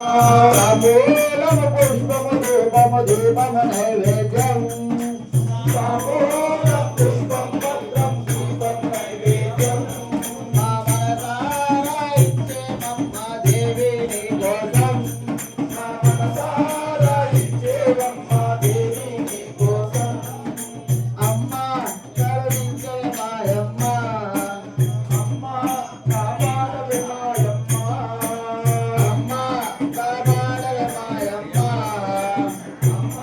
తాంబూలం పుష్పము ధూపము దీపము నైవేద్యం తాంబూలం పుష్పం పత్రం దీపం నైవేద్యం మా మనసారా ఇచ్చేమమ్మ దేవి నీ కోసం మా మనసారా ఇచ్చేమమ్మ దేవి నీ కోసం అమ్మ కరుణించే మాయమ్మ అమ్మ కాపాడవే మాయమ్మ అమ్మ కాపాడవే మాయమ్మ అమ్మ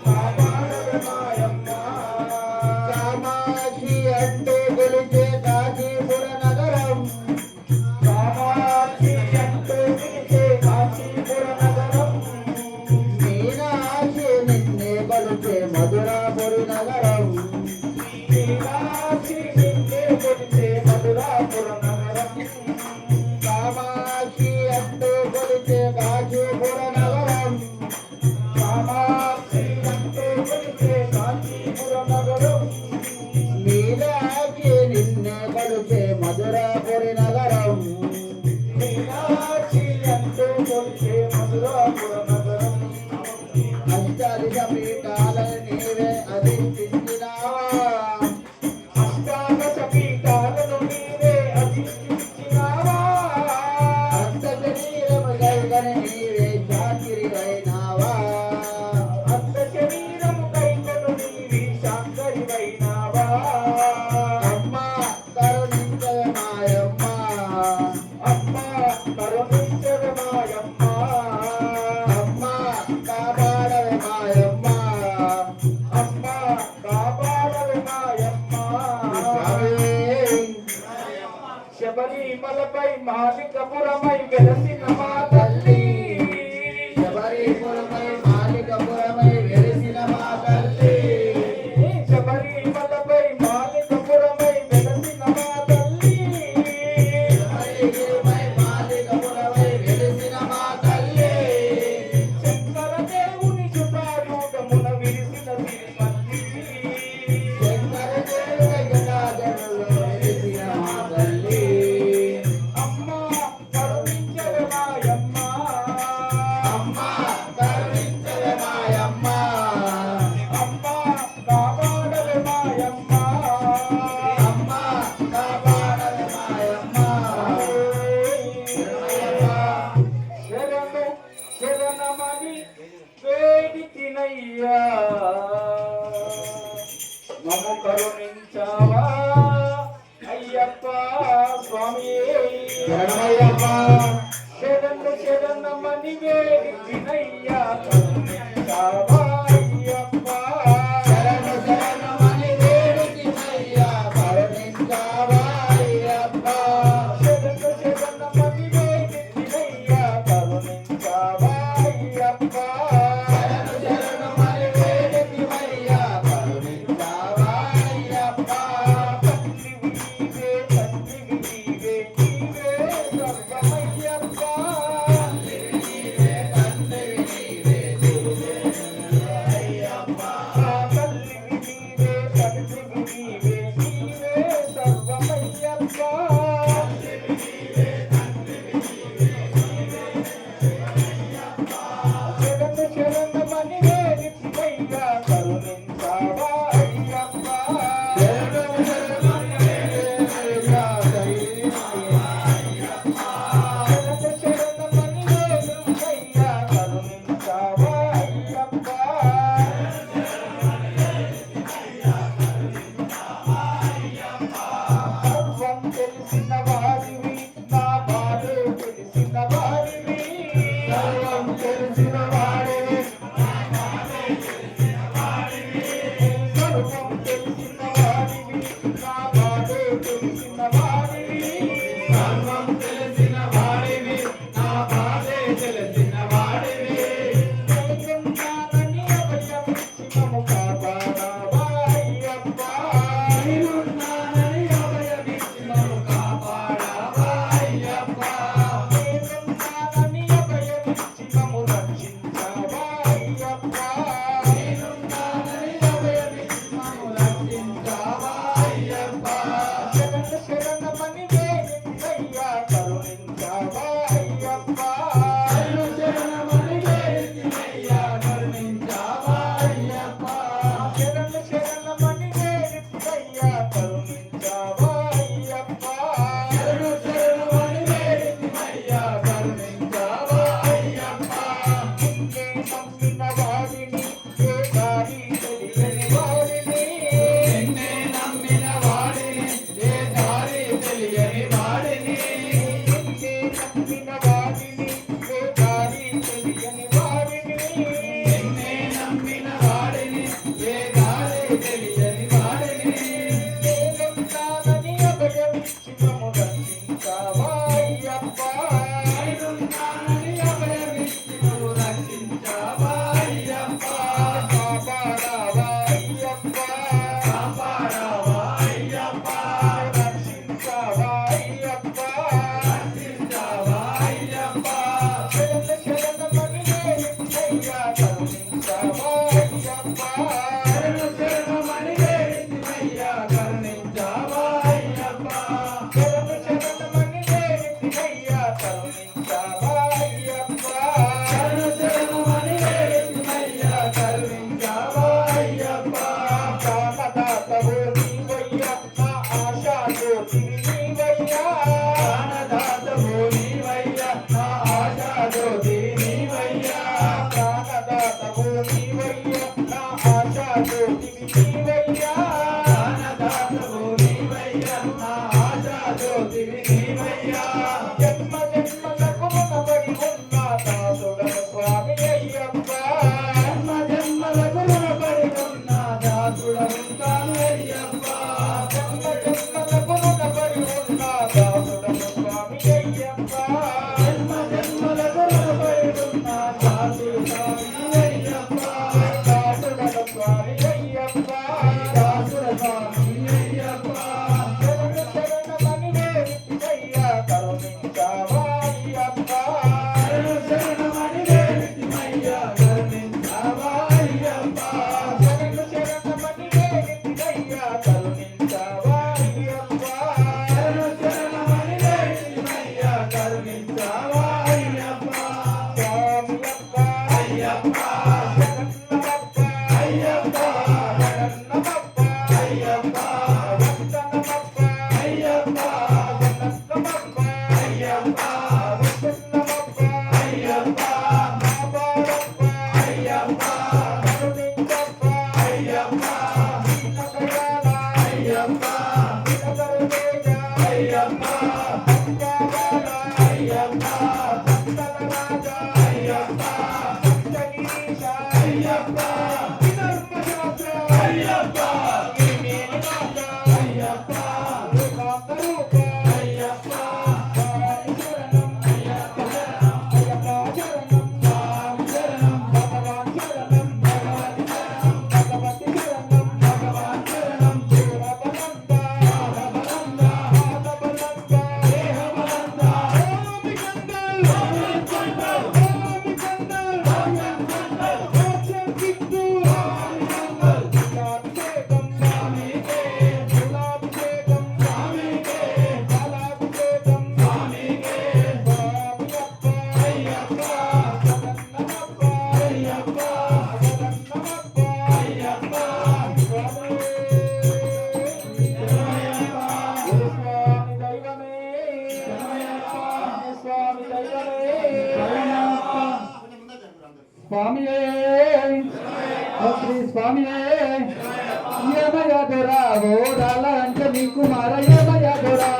కాపాడవే మాయమ్మ కామాక్షి అంటే గెలిచే కాశీపుర నగరం కామాక్షి అంటే గెలిచే కాశీపుర నగరం మీనాక్షి నిన్నే కొలిచే మధురాపురి నగరం మీనాక్షి నిన్నే కొలిచే మధురాపుర నగరం కామాక్షి అంటే కొలిచే కాశీపుర నగరం కామాక్షి అంటే కొలిచే కాశీపుర నగరం మీనాక్షి నిన్నే కొలిచే మధురాపురి నగరం మీనాక్షి అంటే కొలిచే మధురాపుర నగరం అష్టాదశ పీఠాలను నీవే అధిష్ఠించినావా అష్టాదశ పీఠాలను నీవే అధిష్ఠించినావా అష్ట శరీరము గైగని నీవే శాంతిరివైనావా అష్ట శరీరము గైగను నీవే శాంతిరివైనావా అమ్మ కరుణించవే మాయమ్మ అమ్మ కరుణించవే మాయమ్మ అమ్మ కాపాడవే మాయమ్మ అమ్మ కాపాడవే మాయమ్మ శబరిమలపై మాలికపురమై వెలసిన మా తల్లి శబరిమలపై మాలికపురమై వెలసిన మా తల్లి శబరిమలపై మాలికపురమై వెలసిన మా తల్లి శబరిమలపై మాలికపురమై వెలసిన మా తల్లి శంకర దేవుని జటాజూటమున విరిసిన శ్రీమతి శంకర దేవుని జటాజూటమున విరిసిన మా తల్లి అమ్మ కరుణించవే మాయమ్మ అమ్మ కరుణించవే మాయమ్మ అమ్మ కాపాడవే మాయమ్మ అమ్మ కాపాడవే మాయమ్మ శరణు శరణమని వేడితినయ్యా మము కరుణించావా అయ్యప్ప స్వామి శరణమయ్యప్ప శరణు శరణమని వేడితినయ్యా కరుణించావా అయ్యప్ప శరణు శరణమని వేడితినయ్యా కరుణించావా అయ్యప్ప శరణు శరణమని వేడితినయ్యా కరుణించావా అయ్యప్ప శరణు శరణమని వేడితినయ్యా కరుణించావా అయ్యప్ప తండ్రివి నీవే నీవే సర్వమయ్యప్ప తండ్రివి నీవే అయ్యప్ప తల్లివి నీవే తండ్రివి నీవే నీవే సర్వమయ్యప్ప శరణు శరణమని వేడితినయ్యా కరుణించావా అయ్యప్ప శరణు శరణమని వేడితినయ్యా శరణు శరణమని వేడితినయ్యా కరుణించావా అయ్యప్ప సర్వం తెలిసిన వాడివి నా బాధే తెలిసిన వాడివి సర్వం తెలిసిన వాడివి సర్వం తెలిసిన వాడివి నా బాధే తెలిసిన వాడివి సర్వం తెలిసిన వాడివి నా బాధే తెలిసిన వాడివి నేనున్నానని అభయమిచ్చి మమ్ము కాపాడావా అయ్యప్ప నేనున్నానని అభయమిచ్చి మమ్ము కాపాడావా అయ్యప్ప నేనున్నానని అభయమిచ్చి దాసుడను స్వామి అయ్యప్ప జన్మ జన్మలకు రుణపడి ఉన్న దాసుడవుతాను అయ్యప్ప. జన్మ జన్మలకు రుణపడి ఉన్న దాసుడను స్వామి అయ్యప్ప జన్మ జన్మలకు రుణపడి ఉన్న దాసుడవుతాను అయ్యప్ప. దాసుడను స్వామి అయ్యప్ప దాసుడ స్వామి అయ్యప్ప. శరణు శరణమని వేడితివయ్యా కరుణించావా అయ్యప్ప శరణు శరణమని వేడితిమయ్యా కరుణించావా అయ్యప్ప. శరణు శరణమని వేడితివయ్యా కరుణించావా అయ్యప్ప శరణు శరణమని వేడితిమయ్యా కరుణించావా అయ్యప్ప. స్వామియప్ప అయ్యప్ప శరణమప్ప అయ్యప్ప శరణమప్ప అయ్యప్ప వందనమప్ప అయ్యప్ప వందనమప్ప అయ్యప్ప వందనమప్ప అయ్యప్ప బాబారప్ప అయ్యప్ప కరుణించప్ప అయ్యప్ప నగరాల అయ్యప్ప నగరవేగ అయ్యప్ప పంచావాల అయ్యప్ప పంచలరాజ అయ్యప్ప పంచగిరీశ అయ్యప్ప విధర్మశాస్త్ర అయ్యప్ప విమేలనాథ అయ్యప్ప రూపాంతరూప అయ్యప్ప స్వామి శరణం అయ్యప్ప శరణం అయ్యప్ప శరణం స్వామి శరణం భగవాన్ శరణం భగవతి శరణం భగవతి శరణం భగవాన్ శరణం శివబలంద బలంద పాదబలంద దేహ బలంద ఓమి కందల్ ఓమి కందల్ మోక్షం కిట్టు గులాభిషేకం స్వామికే గులాభిషేకం స్వామికే బాలాభిషేకం స్వామికే స్వామియప్ప అయ్యప్ప శరణమప్ప అయ్యప్ప శరణమప్ప అయ్యప్ప స్వామి శరణమయ్యప్ప స్వామి దైవమే శరణమయ్యప్ప స్వామి దైవమే శరణమయ్యప్ప స్వామియే ఓ శ్రీ స్వామియే యమయ దొరా ఓ రాల అంటే నీకు మార యమయ దొరా